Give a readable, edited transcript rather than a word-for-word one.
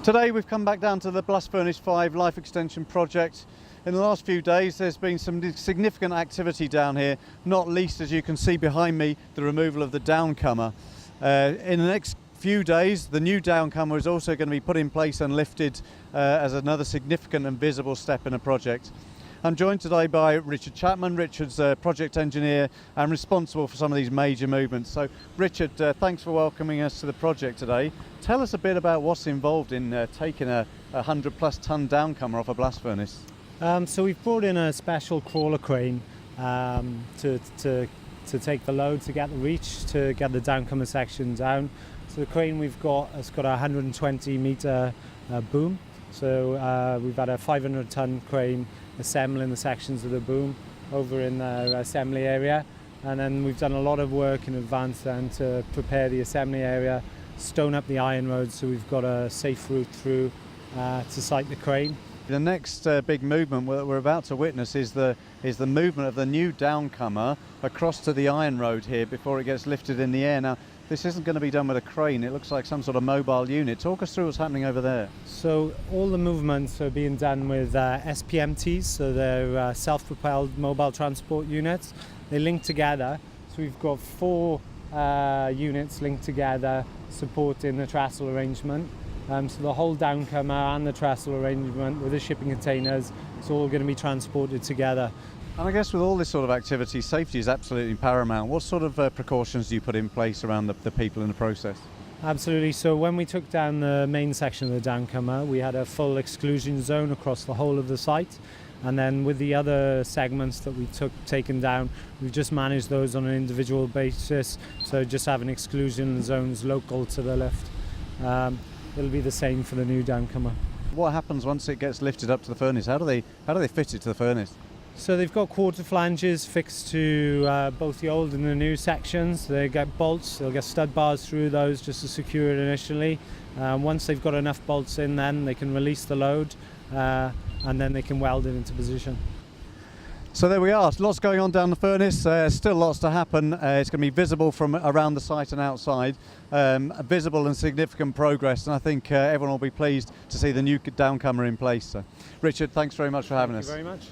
Today we've come back down to the Blast Furnace 5 life extension project. In the last few days there's been some significant activity down here, not least, as you can see behind me, the removal of the downcomer. In the next few days the new downcomer is also going to be put in place and lifted as another significant and visible step in the project. I'm joined today by Richard Chapman. Richard's project engineer and responsible for some of these major movements. So Richard, thanks for welcoming us to the project today. Tell us a bit about what's involved in taking a 100+ ton downcomer off a blast furnace. So we've brought in a special crawler crane to take the load, to get the reach, to get the downcomer section down. So the crane we've got has got a 120 metre boom. So we've had a 500 ton crane assembling the sections of the boom over in the assembly area, and then we've done a lot of work in advance then to prepare the assembly area, stone up the iron road so we've got a safe route through to site the crane. The next big movement we're about to witness is the movement of the new downcomer across to the iron road here before it gets lifted in the air. Now, this isn't going to be done with a crane. It looks like some sort of mobile unit. Talk us through what's happening over there. So all the movements are being done with SPMTs, so they're self-propelled mobile transport units. They link together, so we've got 4 units linked together supporting the trestle arrangement. So the whole downcomer and the trestle arrangement with the shipping containers, it's all going to be transported together. And I guess with all this sort of activity, safety is absolutely paramount. What sort of precautions do you put in place around the people in the process? Absolutely. So when we took down the main section of the downcomer, we had a full exclusion zone across the whole of the site. And then with the other segments that we taken down, we've just managed those on an individual basis. So just having exclusion zones local to the lift. It'll be the same for the new downcomer. What happens once it gets lifted up to the furnace? How do they fit it to the furnace? So they've got quarter flanges fixed to both the old and the new sections. They get bolts, they'll get stud bars through those just to secure it initially. Once they've got enough bolts in, then they can release the load and then they can weld it into position. So there we are, lots going on down the furnace, still lots to happen. It's going to be visible from around the site and outside, visible and significant progress, and I think everyone will be pleased to see the new downcomer in place. So, Richard, thanks very much for having us. Thank you very much.